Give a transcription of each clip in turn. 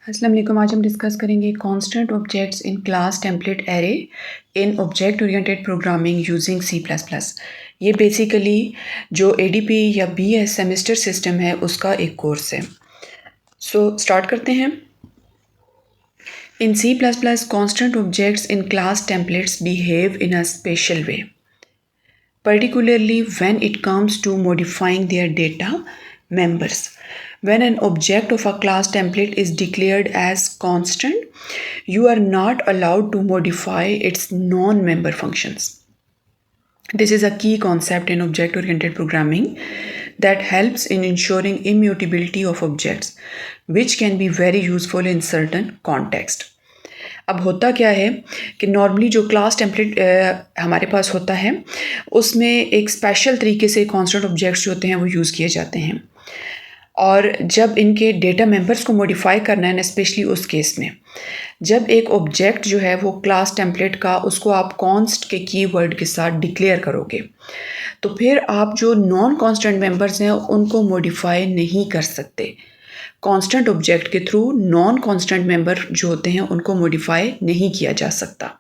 अस्सलाम वालेकुम। आज हम डिस्कस करेंगे constant objects in class template array in object oriented programming using C++। ये बेसिकली जो ADP या BS सेमेस्टर सिस्टम है उसका एक कोर्स है। स्टार्ट करते हैं। इन C++, constant objects in class templates behave in a special way, particularly when it comes to modifying their data members. When an object of a class template is declared as constant, you are not allowed to modify its non-member functions. This is a key concept in object-oriented programming that helps in ensuring immutability of objects, which can be very useful in certain contexts. अब होता क्या है कि normally जो class template हमारे पास होता है उसमें एक स्पेशल तरीके से कांस्टेंट ऑब्जेक्ट्स जो होते हैं वो यूज़ किए जाते हैं, और जब इनके डेटा मेंबर्स को मॉडिफाई करना है, स्पेशली उस केस में जब एक ऑब्जेक्ट जो है वो क्लास टेम्पलेट का उसको आप कॉन्स्ट के कीवर्ड के साथ डिक्लेयर करोगे तो फिर आप जो नॉन कॉन्स्टेंट मेंबर्स हैं उनको मॉडिफाई नहीं कर सकते। कांस्टेंट ऑब्जेक्ट के थ्रू नॉन कांस्टेंट मेंबर जो होते हैं उनको मॉडिफाई नहीं किया जा सकता।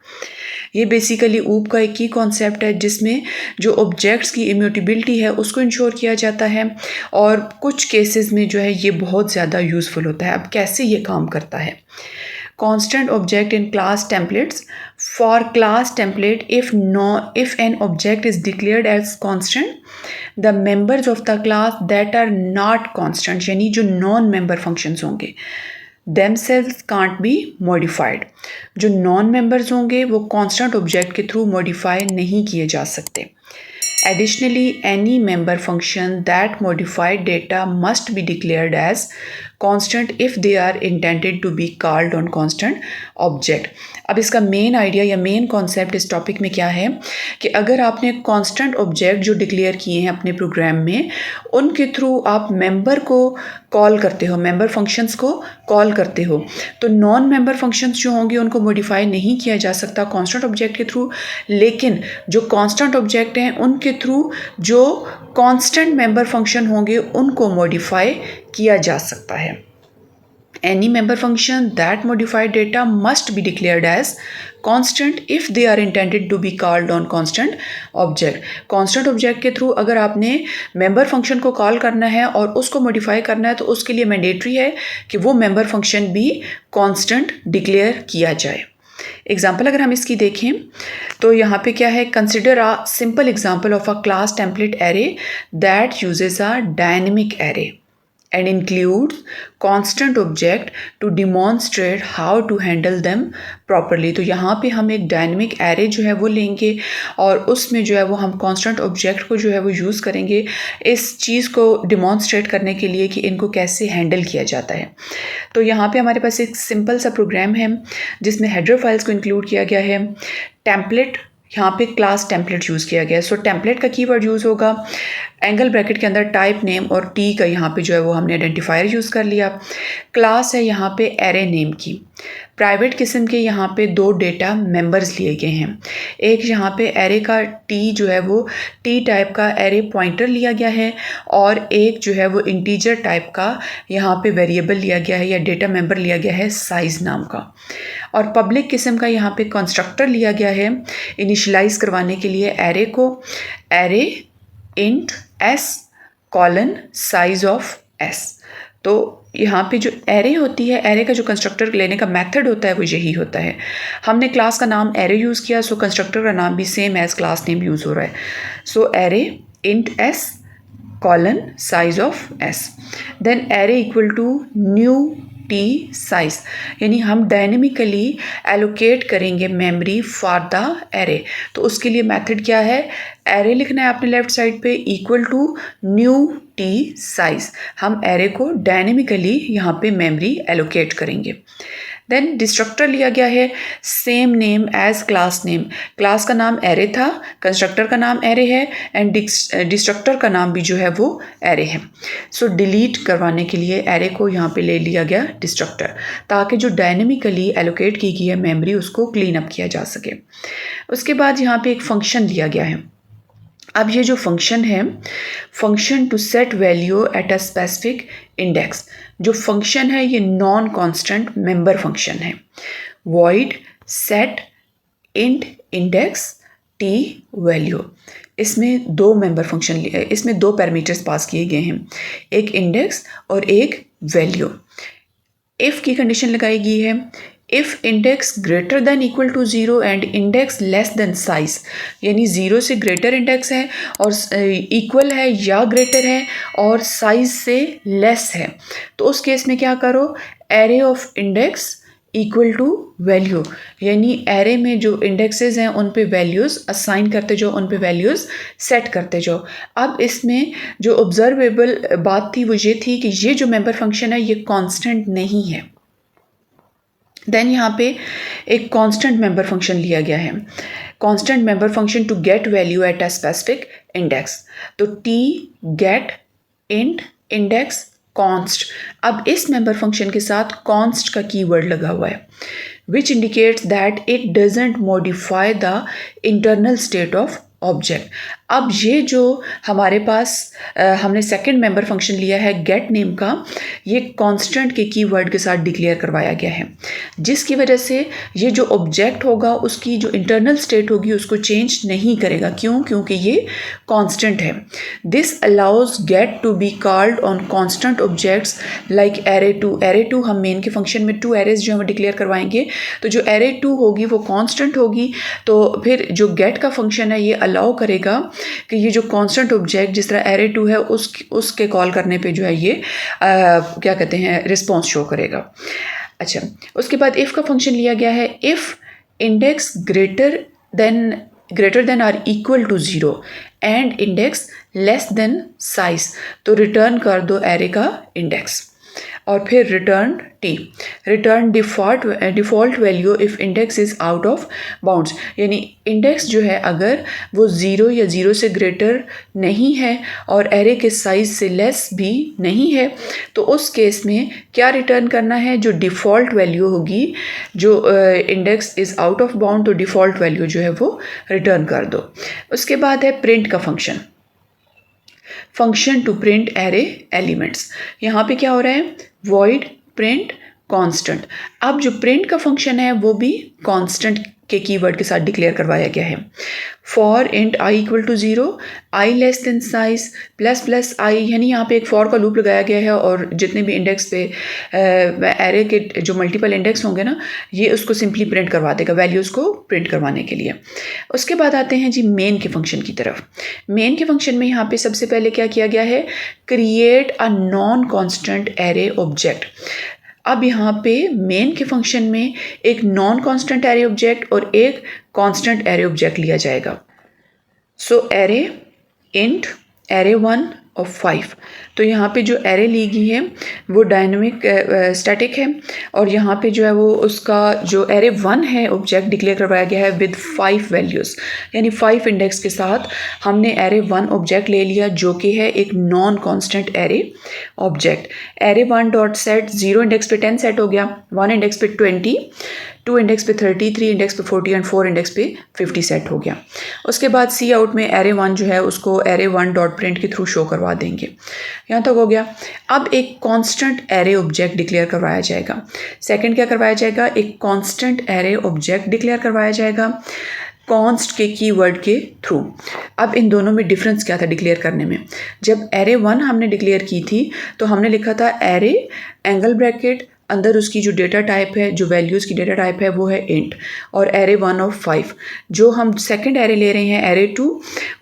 ये बेसिकली ऊप का एक ही कॉन्सेप्ट है जिसमें जो ऑब्जेक्ट्स की इम्यूटेबिलिटी है उसको इंश्योर किया जाता है, और कुछ केसेस में जो है ये बहुत ज़्यादा यूज़फुल होता है। अब कैसे ये काम करता है? constant object in class templates. For class template, if an object is declared as constant, the members of the class that are not constant यानी जो non member functions होंगे themselves can't be modified. जो non members होंगे वो constant object के through modify नहीं किए जा सकते। Additionally, any member function that modify data must be declared as constant if they are intended to be called on constant object. अब इसका मेन आइडिया या मेन कॉन्सेप्ट इस टॉपिक में क्या है कि अगर आपने कांस्टेंट ऑब्जेक्ट जो डिक्लेयर किए हैं अपने प्रोग्राम में उनके थ्रू आप मेंबर को कॉल करते हो, मेंबर फंक्शंस को कॉल करते हो, तो नॉन मेंबर फंक्शंस जो होंगे उनको मॉडिफाई नहीं किया जा सकता कांस्टेंट ऑब्जेक्ट के थ्रू, लेकिन जो कांस्टेंट ऑब्जेक्ट हैं उनके थ्रू जो कांस्टेंट मेंबर फंक्शन होंगे उनको मॉडिफाई किया जा सकता है। Any member function that modify data must be declared as constant if they are intended to be called on constant object. Constant object के थ्रू अगर आपने member function को कॉल करना है और उसको modify करना है तो उसके लिए मैंडेटरी है कि वो member function भी constant declare किया जाए। एग्जाम्पल अगर हम इसकी देखें तो यहाँ पे क्या है, consider a simple example of a class template array that uses a dynamic array and includes constant object to demonstrate how to handle them properly. तो यहाँ पे हम एक डायनेमिक एरे जो है वो लेंगे और उसमें जो है वो हम कांस्टेंट ऑब्जेक्ट को जो है वो यूज़ करेंगे इस चीज़ को डिमॉन्स्ट्रेट करने के लिए कि इनको कैसे हैंडल किया जाता है। तो यहाँ पे हमारे पास एक सिंपल सा प्रोग्राम है जिसमें हेडर फाइल्स को इंक्लूड किया गया है। टेम्पलेट, यहाँ पे क्लास टेम्पलेट यूज़ किया गया है। सो टेम्पलेट का कीवर्ड यूज़ होगा, एंगल ब्रैकेट के अंदर टाइप नेम और टी का यहाँ पे जो है वो हमने आइडेंटिफायर यूज़ कर लिया। क्लास है यहाँ पे एरे नेम की। प्राइवेट किस्म के यहाँ पे दो डेटा मेंबर्स लिए गए हैं। एक यहाँ पे एरे का टी जो है वो टी टाइप का एरे पॉइंटर लिया गया है, और एक जो है वो इंटीजर टाइप का यहाँ पे वेरिएबल लिया गया है या डेटा मेंबर लिया गया है साइज़ नाम का। और पब्लिक किस्म का यहाँ पे कंस्ट्रक्टर लिया गया है इनिशियलाइज करवाने के लिए एरे को, array int s colon size of s। तो यहाँ पे जो एरे होती है, एरे का जो कंस्ट्रक्टर लेने का मेथड होता है वो यही होता है। हमने क्लास का नाम एरे यूज़ किया, सो कंस्ट्रक्टर का नाम भी same as class name use हो रहा है। So array int s colon size of s, then array equal to new T size, यानी हम डायनेमिकली एलोकेट करेंगे मेमोरी फॉर द एरे। तो उसके लिए मेथड क्या है, एरे लिखना है आपने लेफ्ट साइड पे equal to new T size, हम एरे को डायनेमिकली यहाँ पे मेमोरी एलोकेट करेंगे। देन डिस्ट्रक्टर लिया गया है same name as class name, class का नाम एरे था, कंस्ट्रक्टर का नाम एरे है, एंड डिस्ट्रक्टर का नाम भी जो है वो एरे है। सो डिलीट करवाने के लिए एरे को यहाँ पे ले लिया गया डिस्ट्रक्टर, ताकि जो डायनेमिकली एलोकेट की गई है मेमोरी उसको क्लीन अप किया जा सके। उसके बाद यहाँ पे एक फंक्शन दिया गया है। अब ये जो फंक्शन है, function to set value at a specific index, जो फंक्शन है ये नॉन कांस्टेंट मेंबर फंक्शन है। Void set int index T value, इसमें दो मेंबर फंक्शन, इसमें दो पैरामीटर्स पास किए गए हैं, एक इंडेक्स और एक वैल्यू। इफ़ की कंडीशन लगाई गई है, if index greater than equal to 0 and index less than size, यानी 0 से ग्रेटर इंडेक्स है और इक्वल है या ग्रेटर है और साइज से लेस है, तो उस केस में क्या करो, array of index equal to value, यानी एरे में जो इंडेक्सेस हैं उन पे वैल्यूज़ असाइन करते जाओ, उन पे वैल्यूज़ सेट करते जाओ। अब इसमें जो ऑब्जर्वेबल बात थी वो ये थी कि ये जो मेंबर फंक्शन है ये कांस्टेंट नहीं है। देन यहाँ पे एक कांस्टेंट मेंबर फंक्शन लिया गया है, constant member function to get value at a specific index, तो T get int index const. अब इस मेंबर फंक्शन के साथ कॉन्स्ट का कीवर्ड लगा हुआ है, which indicates that it doesn't modify the internal state of object. अब ये जो हमारे पास हमने सेकंड मेंबर फंक्शन लिया है गेट नेम का, ये कांस्टेंट के कीवर्ड के साथ डिक्लेयर करवाया गया है, जिसकी वजह से ये जो ऑब्जेक्ट होगा उसकी जो इंटरनल स्टेट होगी उसको चेंज नहीं करेगा। क्यों? क्योंकि ये कांस्टेंट है। This allows get to be called on constant objects like array two. Array two हम मेन के फंक्शन में 2 एरेज जो हम डिक्लेयर करवाएंगे, तो जो एरे 2 होगी वो कांस्टेंट होगी, तो फिर जो गेट का फंक्शन है ये अलाउ करेगा कि ये जो कांस्टेंट ऑब्जेक्ट जिस तरह एरे 2 है उसके कॉल करने पे जो है ये क्या कहते हैं रिस्पॉन्स शो करेगा। अच्छा, उसके बाद इफ़ का फंक्शन लिया गया है, if index greater than or equal to 0 and index less than size, तो रिटर्न कर दो एरे का इंडेक्स और फिर return default value if index is out of bounds, यानी इंडेक्स जो है अगर वो 0 या 0 से ग्रेटर नहीं है और एरे के साइज से लेस भी नहीं है, तो उस केस में क्या रिटर्न करना है, जो डिफ़ॉल्ट वैल्यू होगी, जो index is out of bound, तो डिफ़ॉल्ट वैल्यू जो है वो रिटर्न कर दो। उसके बाद है प्रिंट का function to print array elements. यहाँ पे क्या हो रहा है, वॉइड प्रिंट कांस्टेंट। अब जो प्रिंट का फंक्शन है वो भी कांस्टेंट के कीवर्ड के साथ डिक्लेयर करवाया गया है। For int i equal to 0, i less than size plus i, यानी यहाँ पे एक फॉर का लूप लगाया गया है और जितने भी इंडेक्स पे एरे के जो मल्टीपल इंडेक्स होंगे ना, ये उसको सिंपली प्रिंट करवा देगा, वैल्यूज़ को प्रिंट करवाने के लिए। उसके बाद आते हैं जी मेन के फंक्शन की तरफ। मेन के फंक्शन में यहाँ पे सबसे पहले क्या किया गया है, create a non constant array object. अब यहाँ पे मेन के फंक्शन में एक नॉन कांस्टेंट एरे ऑब्जेक्ट और एक कांस्टेंट एरे ऑब्जेक्ट लिया जाएगा। सो एरे इंट एरे 1 और 5, तो यहाँ पे जो एरे ली गई है वो डायनेमिक स्टैटिक है और यहाँ पे जो है वो उसका जो एरे 1 है ऑब्जेक्ट डिक्लेयर करवाया गया है विद 5 वैल्यूज़, यानी 5 इंडेक्स के साथ हमने एरे 1 ऑब्जेक्ट ले लिया जो कि है एक non constant array object. Array 1 dot set 0 index पे 10 सेट हो गया, 1 इंडेक्स पे 20, 2 इंडेक्स पे 30, 3 इंडेक्स पे 40 एंड 4 इंडेक्स पे 50 सेट हो गया। उसके बाद सी आउट में एरे 1 जो है उसको एरे 1 डॉट प्रिंट के थ्रू शो करवा देंगे। यहाँ तक हो गया। अब एक कांस्टेंट एरे ऑब्जेक्ट डिक्लेयर करवाया जाएगा। सेकंड क्या करवाया जाएगा, एक कांस्टेंट एरे ऑब्जेक्ट डिक्लेयर करवाया जाएगा कॉन्स्ट के कीवर्ड के थ्रू। अब इन दोनों में डिफरेंस क्या था डिक्लेयर करने में, जब एरे 1 हमने डिक्लेयर की थी तो हमने लिखा था एरे एंगल ब्रैकेट, अंदर उसकी जो डेटा टाइप है, जो वैल्यूज़ की डेटा टाइप है वो है इंट, और एरे 1 और 5। जो हम सेकंड एरे ले रहे हैं एरे 2,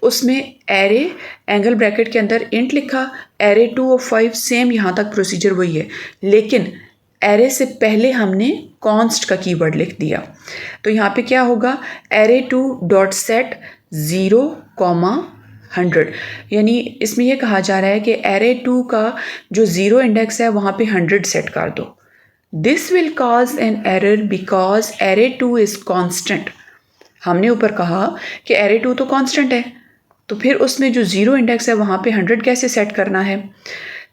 उसमें एरे एंगल ब्रैकेट के अंदर इंट लिखा, एरे 2 और 5 सेम यहाँ तक प्रोसीजर वही है, लेकिन एरे से पहले हमने कॉन्स्ट का कीवर्ड लिख दिया। तो यहाँ पे क्या होगा, एरे 2 डॉट सेट 0, 100, यानी इसमें यह कहा जा रहा है कि एरे 2 का जो 0 इंडेक्स है वहाँ पे 100 सेट कर दो। This will cause an error because array 2 is constant. हमने ऊपर कहा कि एरे 2 तो कॉन्स्टेंट है, तो फिर उसमें जो 0 इंडेक्स है वहाँ पे 100 कैसे सेट करना है।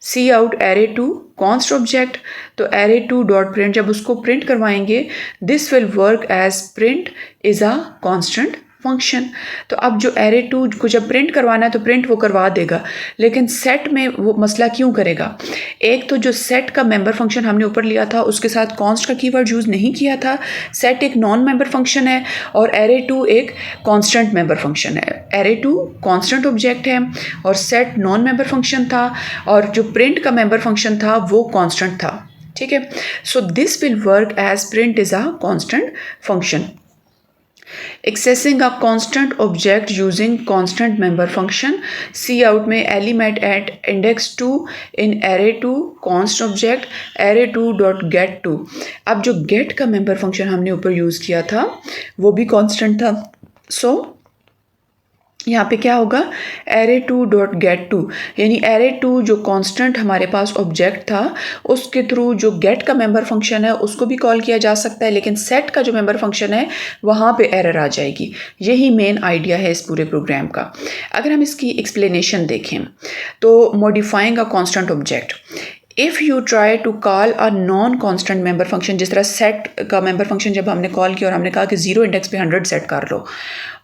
Cout array 2 const object, तो एरे 2 डॉट प्रिंट जब उसको प्रिंट करवाएंगे, this will work as print is a constant function. तो अब जो एरे 2 को जब प्रिंट करवाना है तो प्रिंट वो करवा देगा, लेकिन सेट में वो मसला क्यों करेगा? एक तो जो सेट का मेंबर फंक्शन हमने ऊपर लिया था उसके साथ कॉन्स्ट का कीवर्ड यूज़ नहीं किया था। सेट एक नॉन मेंबर फंक्शन है और एरे 2 एक कांस्टेंट मेंबर फंक्शन है। एरे 2 कांस्टेंट ऑब्जेक्ट है और सेट नॉन मेंबर फंक्शन था और जो प्रिंट का मेंबर फंक्शन था वो कांस्टेंट था। ठीक है, so this will work as print is a constant function. Accessing a constant object using constant member function, cout में element at index 2 in array 2 const object array2 dot get 2। अब जो get का member function हमने ऊपर use किया था वो भी constant था। सो यहाँ पे क्या होगा, array2 डॉट गेट 2, यानी array2 जो कांस्टेंट हमारे पास ऑब्जेक्ट था उसके थ्रू जो गेट का मेंबर फंक्शन है उसको भी कॉल किया जा सकता है, लेकिन सेट का जो मेंबर फंक्शन है वहाँ पे एरर आ जाएगी। यही मेन आइडिया है इस पूरे प्रोग्राम का। अगर हम इसकी एक्सप्लेनेशन देखें तो modifying a constant object, if you try to call a non constant member function, जिस तरह सेट का मेंबर फंक्शन जब हमने कॉल किया और हमने कहा कि 0 इंडेक्स पे 100 सेट कर लो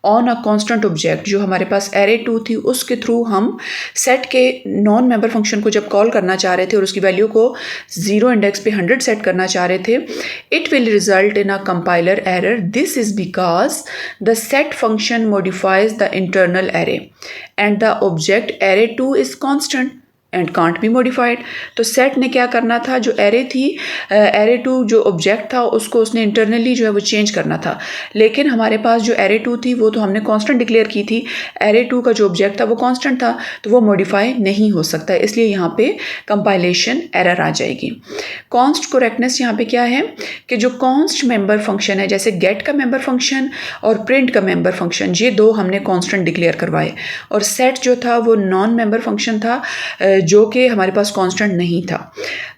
ऑन अ कांस्टेंट ऑब्जेक्ट, जो हमारे पास एरे 2 थी उसके थ्रू हम सेट के नॉन मेंबर फंक्शन को जब कॉल करना चाह रहे थे और उसकी वैल्यू को 0 इंडेक्स पे 100 सेट करना चाह रहे थे, it will result in a compiler error. This is because the set function modifies the internal array and the object array 2 is constant and can't be modified. तो सेट ने क्या करना था, जो एरे थी, एरे 2 जो ऑब्जेक्ट था उसको उसने इंटरनली जो है वो चेंज करना था, लेकिन हमारे पास जो एरे 2 थी वो तो हमने कांस्टेंट डिक्लेयर की थी, एरे 2 का जो ऑब्जेक्ट था वो कांस्टेंट था तो वो मॉडिफाई नहीं हो सकता, इसलिए यहाँ पे कंपाइलेशन एरर आ जाएगी। कॉन्स्ट करेक्टनेस यहाँ पे क्या है कि जो कॉन्स्ट मेंबर फंक्शन है, जैसे गेट का मेंबर फंक्शन और प्रिंट का मेंबर फंक्शन, ये दो हमने कांस्टेंट डिक्लेयर करवाए और सेट जो था वो नॉन मेंबर फंक्शन था जो कि हमारे पास कांस्टेंट नहीं था।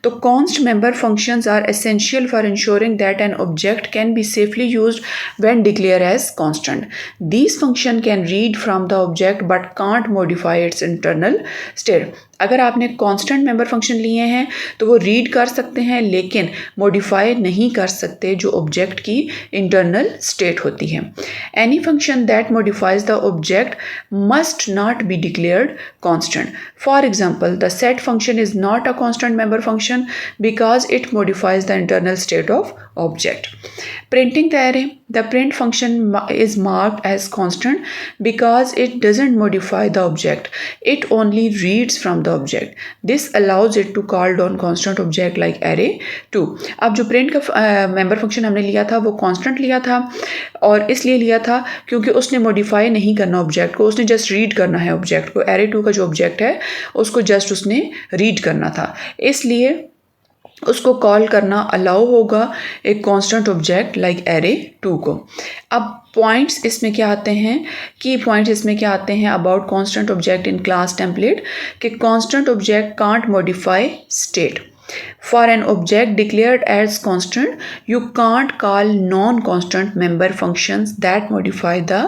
तो const member functions are essential for ensuring that an object can be safely used when declare as constant. These function can read from the object but can't modify its internal state. अगर आपने constant member function लिए हैं तो वो read कर सकते हैं लेकिन मॉडिफाई नहीं कर सकते जो ऑब्जेक्ट की इंटरनल स्टेट होती है। Any function that modifies the object must not be declared constant. For example, the set function is not a constant member function because it modifies the internal state of object. Printing the array, the print function is marked as constant because it doesn't modify the object, it only reads from the object. This allows it to call down constant object like array 2। अब जो print का member function हमने लिया था वो constant लिया था और इसलिए लिया था क्योंकि उसने modify नहीं करना object को, उसने just read करना है object को। array 2 का जो object है उसको just उसने read करना था, इसलिए उसको कॉल करना अलाउ होगा एक कांस्टेंट ऑब्जेक्ट लाइक एरे 2 को। अब पॉइंट्स इसमें क्या आते हैं, की पॉइंट्स इसमें क्या आते हैं about constant object in class template, कि constant object can't modify state. For an object declared as constant, you can't call non-constant member functions that modify the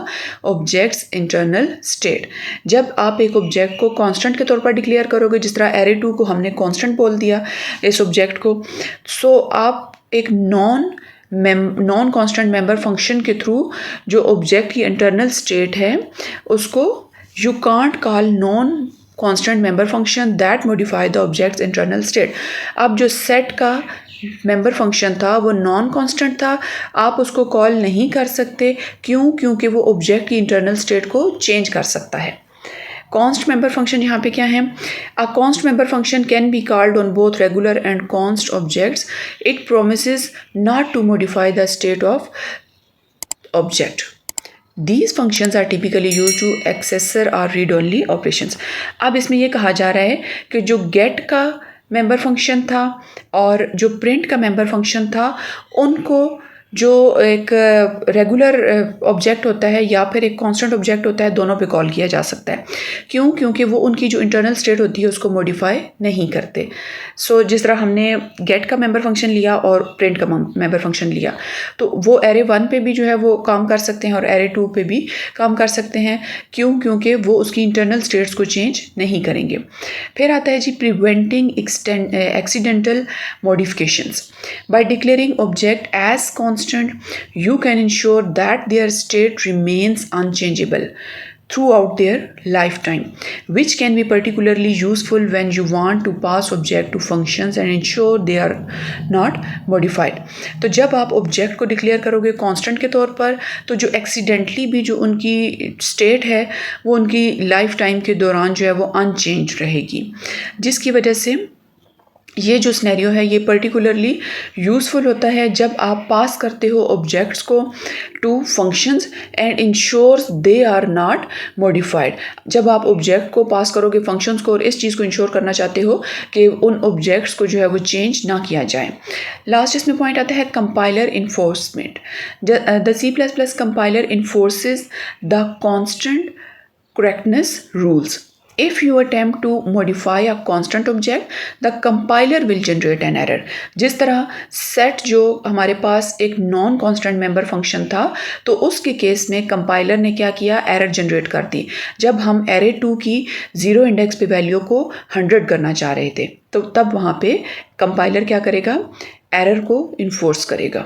object's internal state। जब आप एक ऑब्जेक्ट को constant के तौर पर declare करोगे, जिस तरह एरे 2 को हमने कांस्टेंट बोल दिया इस ऑब्जेक्ट को, सो आप एक नॉन कांस्टेंट मेंबर फंक्शन के थ्रू जो ऑब्जेक्ट की इंटरनल स्टेट है उसको you can't call non constant member function that modify the objects internal state. अब जो सेट का मेंबर फंक्शन था वो नॉन कांस्टेंट था, आप उसको कॉल नहीं कर सकते, क्यों? क्योंकि वो ऑब्जेक्ट की इंटरनल स्टेट को चेंज कर सकता है। कॉन्स्ट मेंबर फंक्शन यहाँ पे क्या है, a const member function can be called on both regular and const objects. It promises not to modify the state of object. These functions are typically used to accessor or read-only operations। अब इसमें ये कहा जा रहा है कि जो get का मेंबर फंक्शन था और जो print का मेंबर फंक्शन था उनको जो एक रेगुलर ऑब्जेक्ट होता है या फिर एक कांस्टेंट ऑब्जेक्ट होता है, दोनों पे कॉल किया जा सकता है। क्यों? क्योंकि वो उनकी जो इंटरनल स्टेट होती है उसको मॉडिफाई नहीं करते। सो जिस तरह हमने गेट का मेंबर फंक्शन लिया और प्रिंट का मेंबर फंक्शन लिया, तो वो एरे 1 पे भी जो है वो काम कर सकते हैं और एरे 2 पे भी काम कर सकते हैं। क्यों? क्योंकि वो उसकी इंटरनल स्टेट्स को चेंज नहीं करेंगे। फिर आता है G preventing accidental modifications. By declaring object as constant, you can ensure that their state remains unchangeable throughout their lifetime, which can be particularly useful when you want to pass object to functions and ensure they are not modified. तो जब आप object को declare करोगे constant के तौर पर, तो जो एक्सीडेंटली भी जो उनकी स्टेट है वो उनकी लाइफ टाइम के दौरान जो है वो अनचेंज रहेगी, जिसकी वजह से ये जो सिनेरियो है ये पर्टिकुलरली यूज़फुल होता है जब आप पास करते हो ऑब्जेक्ट्स को to functions and ensures they are not modified. जब आप ऑब्जेक्ट को पास करोगे फंक्शंस को और इस चीज़ को इंश्योर करना चाहते हो कि उन ऑब्जेक्ट्स को जो है वो चेंज ना किया जाए। लास्ट इसमें पॉइंट आता है compiler enforcement. The C++ compiler enforces the constant correctness rules. If you attempt to modify a constant object, the compiler will generate an error. जिस तरह set जो हमारे पास एक नॉन कॉन्स्टेंट मेंबर फंक्शन था, तो उसके केस में कंपाइलर ने क्या किया, एरर जनरेट कर दी जब हम array 2 की 0 इंडेक्स पे वैल्यू को 100 करना चाह रहे थे। तो तब वहाँ पे कंपाइलर क्या करेगा, एरर को इन्फोर्स करेगा।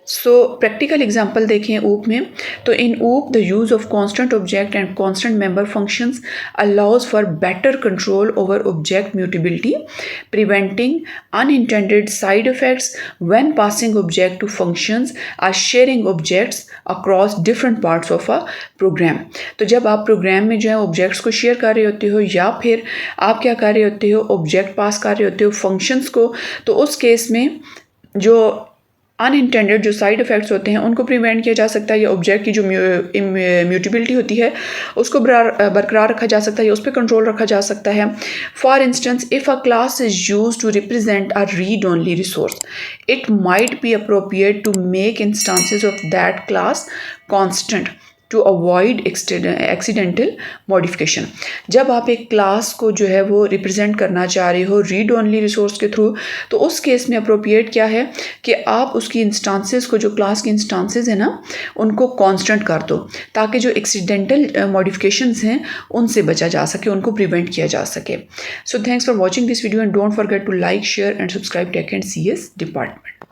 सो प्रैक्टिकल एग्जांपल देखें ऊप में, तो in OOP the use of constant object and constant member functions allows for better control over object mutability, preventing unintended side effects when passing object to functions or sharing objects across different parts of a program. तो जब आप programme में जो है objects को share कर रहे होते हो या फिर आप क्या कर रहे होते हो, ऑब्जेक्ट पास कर रहे होते हो फंक्शंस को, तो उस केस में जो अनइंटेंडेड जो साइड इफ़ेक्ट्स होते हैं उनको प्रिवेंट किया जा सकता है, या ऑब्जेक्ट की जो म्यूटेबिलिटी होती है उसको बरकरार रखा जा सकता है, या उस पर कंट्रोल रखा जा सकता है। For instance, if a class is use to represent a read only resource, it might be appropriate to make instances of that class constant to avoid accidental modification. जब आप एक क्लास को जो है वो रिप्रेजेंट करना चाह रहे हो रीड ओनली रिसोर्स के थ्रू, तो उस केस में अप्रोप्रिएट क्या है कि आप उसकी इंस्टांसेस को, जो क्लास की इंस्टांसेस है ना, उनको कांस्टेंट कर दो ताकि जो एक्सीडेंटल मॉडिफिकेशंस हैं उनसे बचा जा सके, उनको प्रिवेंट किया जा सके। So thanks for watching this video and don't forget to like, share and subscribe tech and CS department.